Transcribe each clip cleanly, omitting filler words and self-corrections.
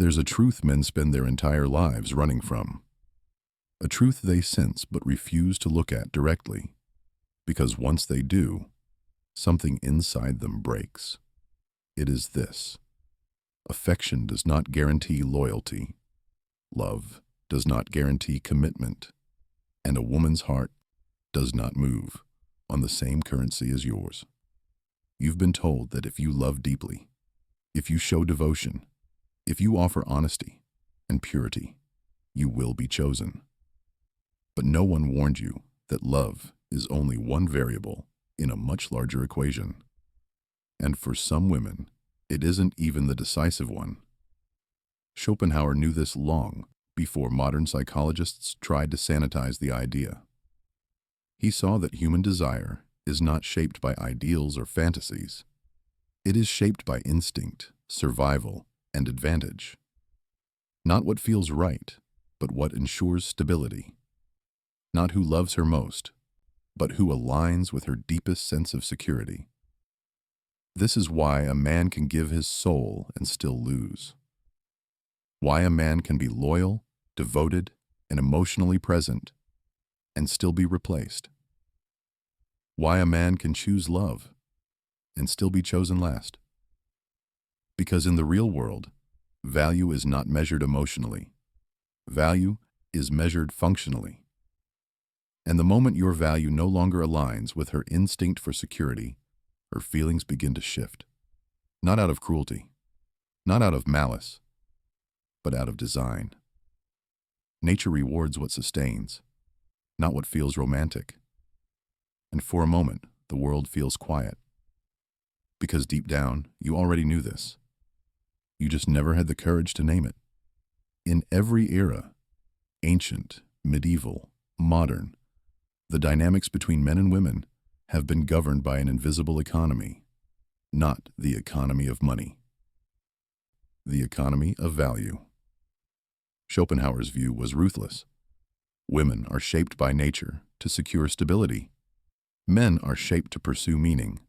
There's a truth men spend their entire lives running from. A truth they sense but refuse to look at directly, because once they do, something inside them breaks. It is this: affection does not guarantee loyalty. Love does not guarantee commitment. And a woman's heart does not move on the same currency as yours. You've been told that if you love deeply, if you show devotion, if you offer honesty and purity, you will be chosen. But no one warned you that love is only one variable in a much larger equation. And for some women, it isn't even the decisive one. Schopenhauer knew this long before modern psychologists tried to sanitize the idea. He saw that human desire is not shaped by ideals or fantasies. It is shaped by instinct, survival, and advantage. Not what feels right, but what ensures stability. Not who loves her most, but who aligns with her deepest sense of security. This is why a man can give his soul and still lose. Why a man can be loyal, devoted, and emotionally present and still be replaced. Why a man can choose love and still be chosen last. Because in the real world, value is not measured emotionally. Value is measured functionally. And the moment your value no longer aligns with her instinct for security, her feelings begin to shift. Not out of cruelty, not out of malice, but out of design. Nature rewards what sustains, not what feels romantic. And for a moment, the world feels quiet. Because deep down, you already knew this. You just never had the courage to name it. In every era, ancient, medieval, modern, the dynamics between men and women have been governed by an invisible economy, not the economy of money. The economy of value. Schopenhauer's view was ruthless. Women are shaped by nature to secure stability. Men are shaped to pursue meaning.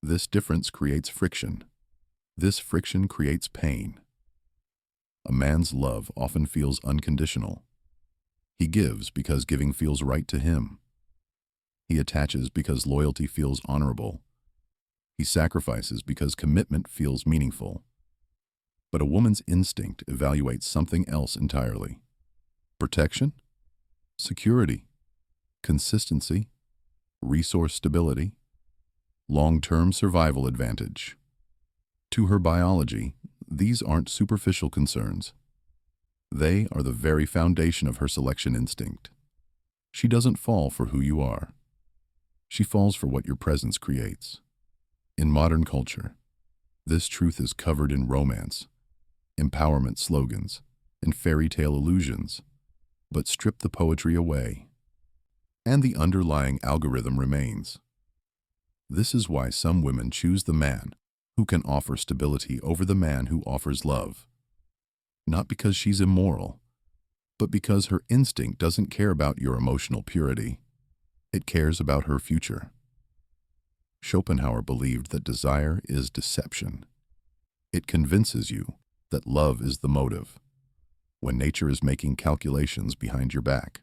This difference creates friction. This friction creates pain. A man's love often feels unconditional. He gives because giving feels right to him. He attaches because loyalty feels honorable. He sacrifices because commitment feels meaningful. But a woman's instinct evaluates something else entirely. Protection, security, consistency, resource stability, long-term survival advantage. To her biology, these aren't superficial concerns. They are the very foundation of her selection instinct. She doesn't fall for who you are. She falls for what your presence creates. In modern culture, this truth is covered in romance, empowerment slogans, and fairy tale illusions, but strip the poetry away, and the underlying algorithm remains. This is why some women choose the man who can offer stability over the man who offers love. Not because she's immoral, but because her instinct doesn't care about your emotional purity. It cares about her future. Schopenhauer believed that desire is deception. It convinces you that love is the motive, when nature is making calculations behind your back.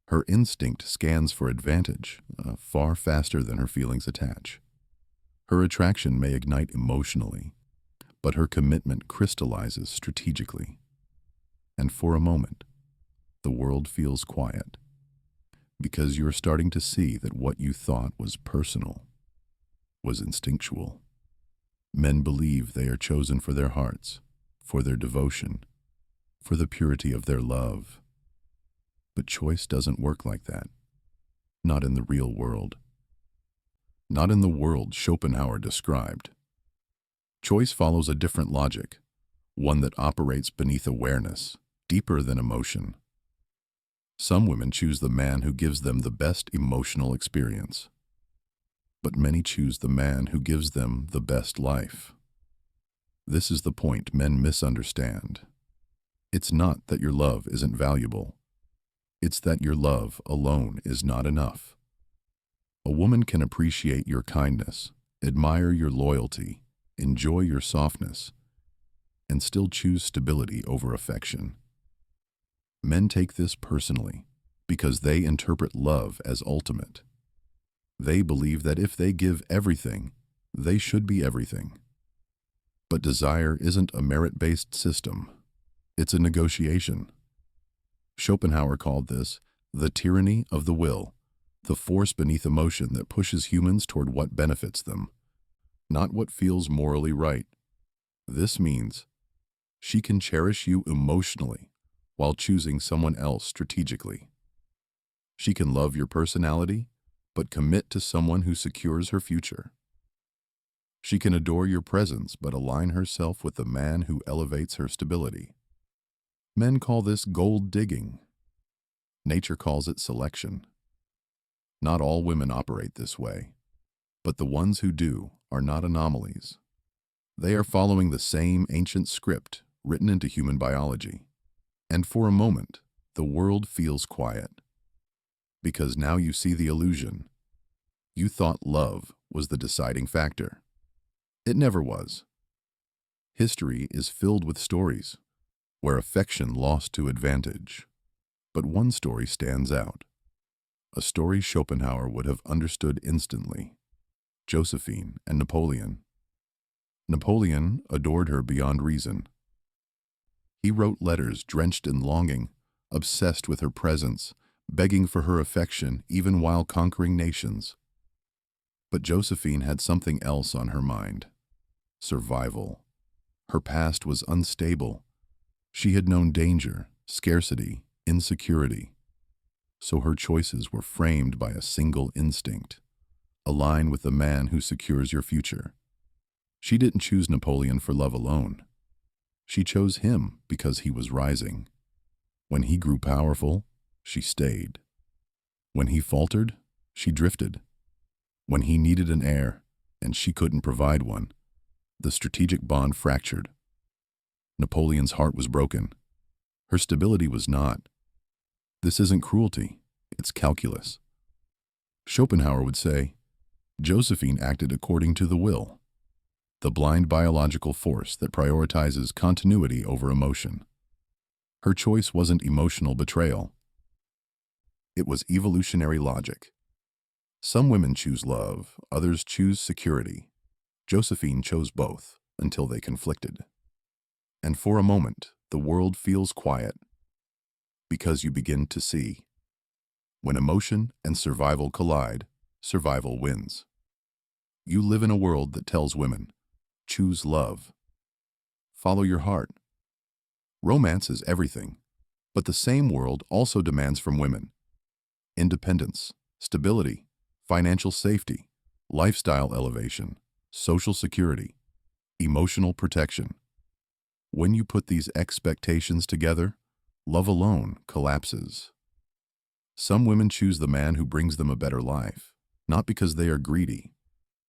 Her instinct scans for advantage far faster than her feelings attach. Her attraction may ignite emotionally, but her commitment crystallizes strategically. And for a moment, the world feels quiet, because you're starting to see that what you thought was personal was instinctual. Men believe they are chosen for their hearts, for their devotion, for the purity of their love. But choice doesn't work like that. Not in the real world. Not in the world Schopenhauer described. Choice follows a different logic, one that operates beneath awareness, deeper than emotion. Some women choose the man who gives them the best emotional experience, but many choose the man who gives them the best life. This is the point men misunderstand. It's not that your love isn't valuable. It's that your love alone is not enough. A woman can appreciate your kindness, admire your loyalty, enjoy your softness, and still choose stability over affection. Men take this personally because they interpret love as ultimate. They believe that if they give everything, they should be everything. But desire isn't a merit-based system. It's a negotiation. Schopenhauer called this the tyranny of the will, the force beneath emotion that pushes humans toward what benefits them, not what feels morally right. This means she can cherish you emotionally while choosing someone else strategically. She can love your personality, but commit to someone who secures her future. She can adore your presence, but align herself with the man who elevates her stability. Men call this gold digging. Nature calls it selection. Not all women operate this way, but the ones who do are not anomalies. They are following the same ancient script written into human biology. And for a moment, the world feels quiet. Because now you see the illusion. You thought love was the deciding factor. It never was. History is filled with stories where affection lost to advantage. But one story stands out. A story Schopenhauer would have understood instantly. Josephine and Napoleon. Napoleon adored her beyond reason. He wrote letters drenched in longing, obsessed with her presence, begging for her affection even while conquering nations. But Josephine had something else on her mind. Survival. Her past was unstable. She had known danger, scarcity, insecurity. So her choices were framed by a single instinct. Align with the man who secures your future. She didn't choose Napoleon for love alone. She chose him because he was rising. When he grew powerful, she stayed. When he faltered, she drifted. When he needed an heir, and she couldn't provide one, the strategic bond fractured. Napoleon's heart was broken. Her stability was not. This isn't cruelty, it's calculus. Schopenhauer would say, Josephine acted according to the will, the blind biological force that prioritizes continuity over emotion. Her choice wasn't emotional betrayal. It was evolutionary logic. Some women choose love, others choose security. Josephine chose both until they conflicted. And for a moment, the world feels quiet because you begin to see. When emotion and survival collide, survival wins. You live in a world that tells women, choose love. Follow your heart. Romance is everything, but the same world also demands from women independence, stability, financial safety, lifestyle elevation, social security, emotional protection. When you put these expectations together, love alone collapses. Some women choose the man who brings them a better life, not because they are greedy,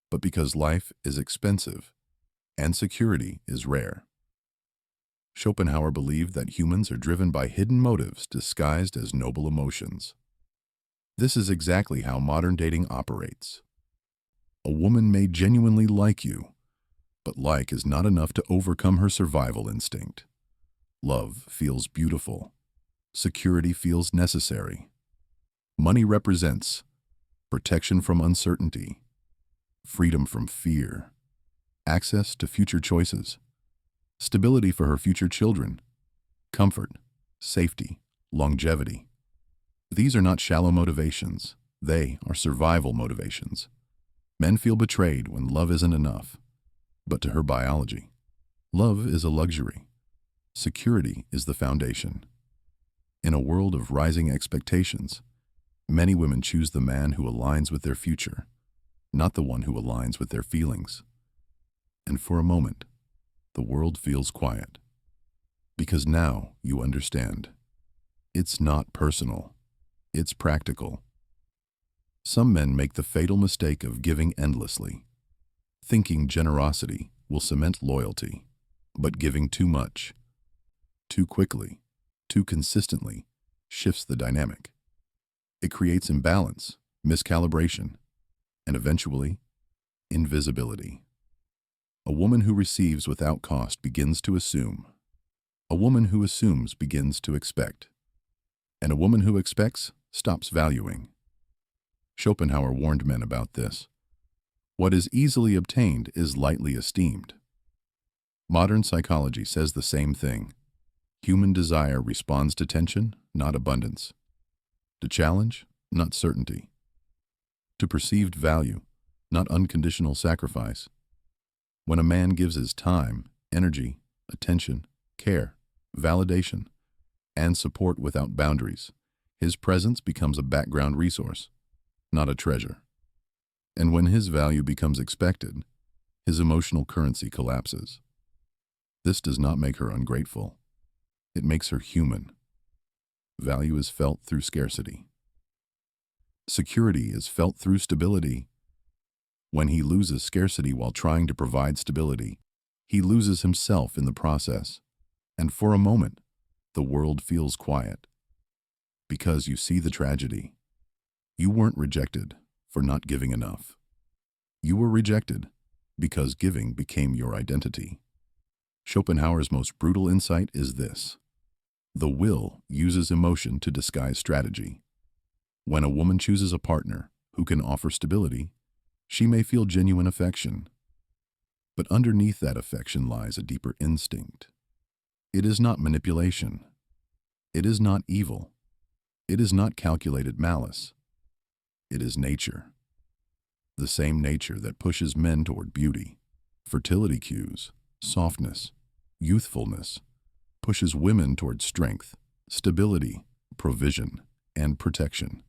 but because life is expensive and security is rare. Schopenhauer believed that humans are driven by hidden motives disguised as noble emotions. This is exactly how modern dating operates. A woman may genuinely like you, but like is not enough to overcome her survival instinct. Love feels beautiful. Security feels necessary. Money represents protection from uncertainty, freedom from fear, access to future choices, stability for her future children, comfort, safety, longevity. These are not shallow motivations. They are survival motivations. Men feel betrayed when love isn't enough. But to her biology, love is a luxury. Security is the foundation. In a world of rising expectations, many women choose the man who aligns with their future, not the one who aligns with their feelings. And for a moment, the world feels quiet. Because now you understand. It's not personal. It's practical. Some men make the fatal mistake of giving endlessly, thinking generosity will cement loyalty, but giving too much, too quickly, too consistently shifts the dynamic. It creates imbalance, miscalibration, and eventually, invisibility. A woman who receives without cost begins to assume. A woman who assumes begins to expect. And a woman who expects stops valuing. Schopenhauer warned men about this. What is easily obtained is lightly esteemed. Modern psychology says the same thing. Human desire responds to tension, not abundance. To challenge, not certainty. To perceived value, not unconditional sacrifice. When a man gives his time, energy, attention, care, validation, and support without boundaries, his presence becomes a background resource, not a treasure. And when his value becomes expected, his emotional currency collapses. This does not make her ungrateful. It makes her human. Value is felt through scarcity. Security is felt through stability. When he loses scarcity while trying to provide stability, he loses himself in the process. And for a moment, the world feels quiet. Because you see the tragedy. You weren't rejected for not giving enough. You were rejected because giving became your identity. Schopenhauer's most brutal insight is this. The will uses emotion to disguise strategy. When a woman chooses a partner who can offer stability, she may feel genuine affection. But underneath that affection lies a deeper instinct. It is not manipulation. It is not evil. It is not calculated malice. It is nature. The same nature that pushes men toward beauty, fertility cues, softness, youthfulness, pushes women toward strength, stability, provision, and protection.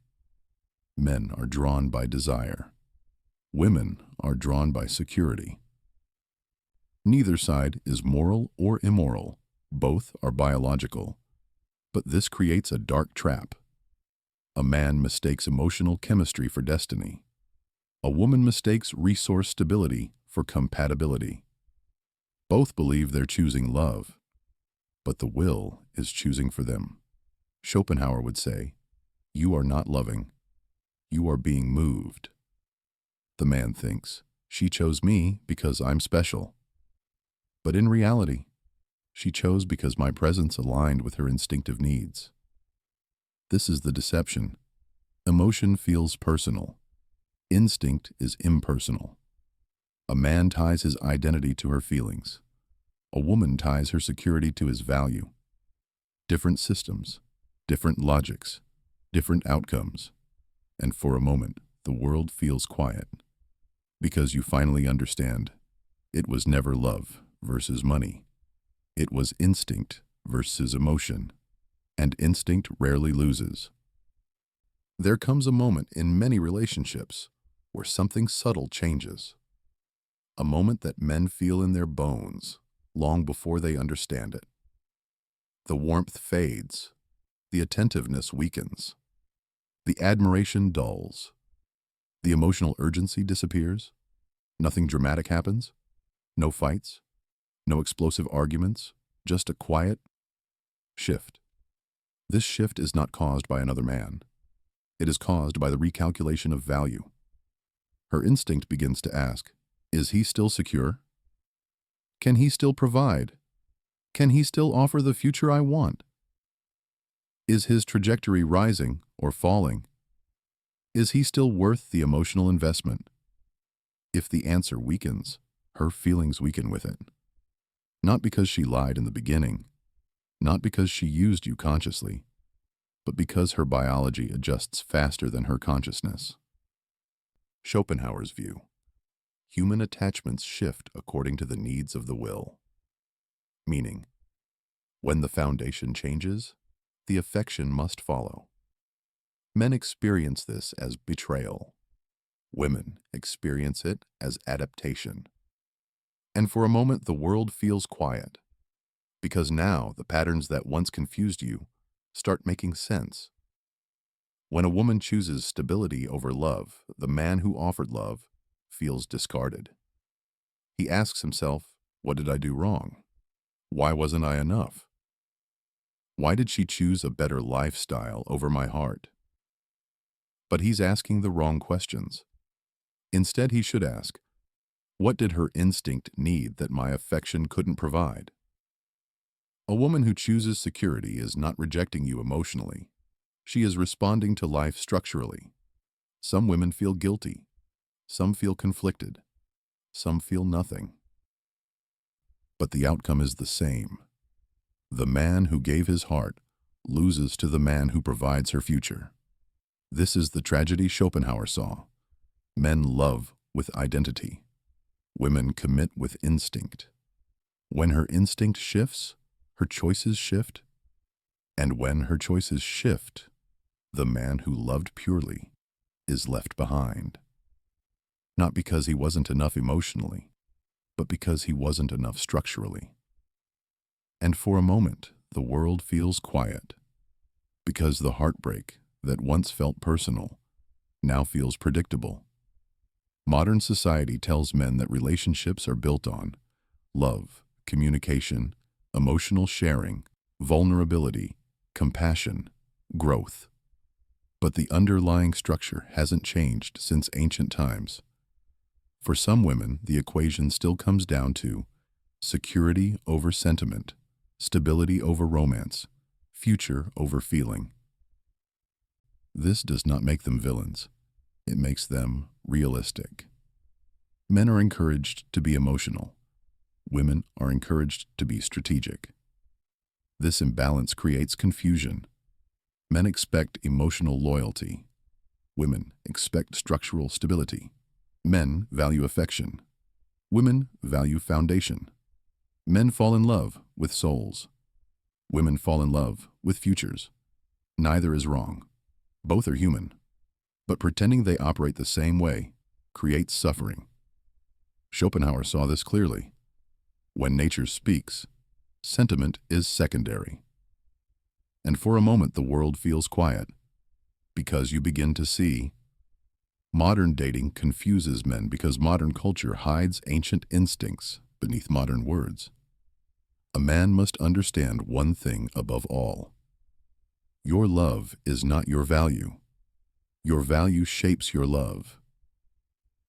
Men are drawn by desire. Women are drawn by security. Neither side is moral or immoral. Both are biological. But this creates a dark trap. A man mistakes emotional chemistry for destiny. A woman mistakes resource stability for compatibility. Both believe they're choosing love, but the will is choosing for them. Schopenhauer would say, "You are not loving. You are being moved." The man thinks, "She chose me because I'm special." But in reality, she chose because my presence aligned with her instinctive needs. This is the deception. Emotion feels personal. Instinct is impersonal. A man ties his identity to her feelings. A woman ties her security to his value. Different systems, different logics, different outcomes. And for a moment, the world feels quiet. Because you finally understand, it was never love versus money. It was instinct versus emotion. And instinct rarely loses. There comes a moment in many relationships where something subtle changes. A moment that men feel in their bones long before they understand it. The warmth fades. The attentiveness weakens. The admiration dulls. The emotional urgency disappears. Nothing dramatic happens. No fights. No explosive arguments. Just a quiet shift. This shift is not caused by another man. It is caused by the recalculation of value. Her instinct begins to ask, is he still secure? Can he still provide? Can he still offer the future I want? Is his trajectory rising or falling? Is he still worth the emotional investment? If the answer weakens, her feelings weaken with it. Not because she lied in the beginning, not because she used you consciously, but because her biology adjusts faster than her consciousness. Schopenhauer's view. Human attachments shift according to the needs of the will. Meaning, when the foundation changes, the affection must follow. Men experience this as betrayal. Women experience it as adaptation. And for a moment, the world feels quiet, because now the patterns that once confused you start making sense. When a woman chooses stability over love, the man who offered love feels discarded. He asks himself, what did I do wrong? Why wasn't I enough? Why did she choose a better lifestyle over my heart? But he's asking the wrong questions. Instead, he should ask, What did her instinct need that my affection couldn't provide? A woman who chooses security is not rejecting you emotionally. She is responding to life structurally. Some women feel guilty. Some feel conflicted. Some feel nothing. But the outcome is the same. The man who gave his heart loses to the man who provides her future. This is the tragedy Schopenhauer saw. Men love with identity. Women commit with instinct. When her instinct shifts, her choices shift. And when her choices shift, the man who loved purely is left behind. Not because he wasn't enough emotionally, but because he wasn't enough structurally. And for a moment, the world feels quiet, because the heartbreak that once felt personal now feels predictable. Modern society tells men that relationships are built on love, communication, emotional sharing, vulnerability, compassion, growth. But the underlying structure hasn't changed since ancient times. For some women, the equation still comes down to security over sentiment, stability over romance, future over feeling. This does not make them villains. It makes them realistic. Men are encouraged to be emotional. Women are encouraged to be strategic. This imbalance creates confusion. Men expect emotional loyalty. Women expect structural stability. Men value affection. Women value foundation. Men fall in love with souls. Women fall in love with futures. Neither is wrong. Both are human. But pretending they operate the same way creates suffering. Schopenhauer saw this clearly. When nature speaks, sentiment is secondary. And for a moment the world feels quiet, because you begin to see. Modern dating confuses men because modern culture hides ancient instincts beneath modern words. A man must understand one thing above all. Your love is not your value. Your value shapes your love.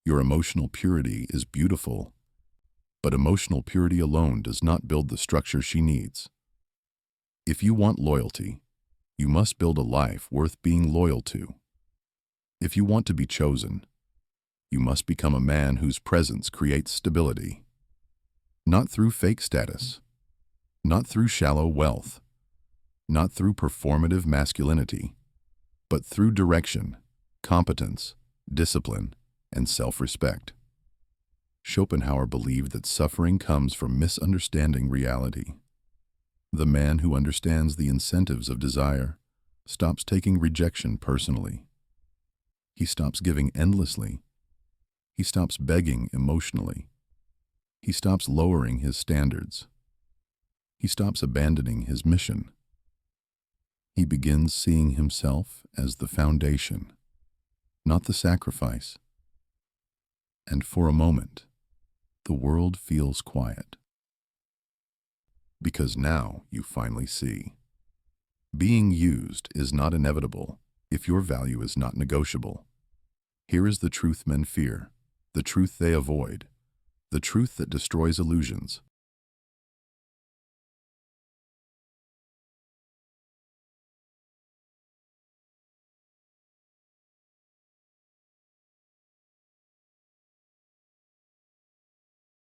Your emotional purity is beautiful, but emotional purity alone does not build the structure she needs. If you want loyalty, you must build a life worth being loyal to. If you want to be chosen, you must become a man whose presence creates stability. Not through fake status, not through shallow wealth, not through performative masculinity, but through direction, competence, discipline, and self-respect. Schopenhauer believed that suffering comes from misunderstanding reality. The man who understands the incentives of desire stops taking rejection personally. He stops giving endlessly. He stops begging emotionally. He stops lowering his standards. He stops abandoning his mission. He begins seeing himself as the foundation, not the sacrifice. And for a moment, the world feels quiet. Because now you finally see. Being used is not inevitable if your value is not negotiable. Here is the truth men fear, the truth they avoid, the truth that destroys illusions.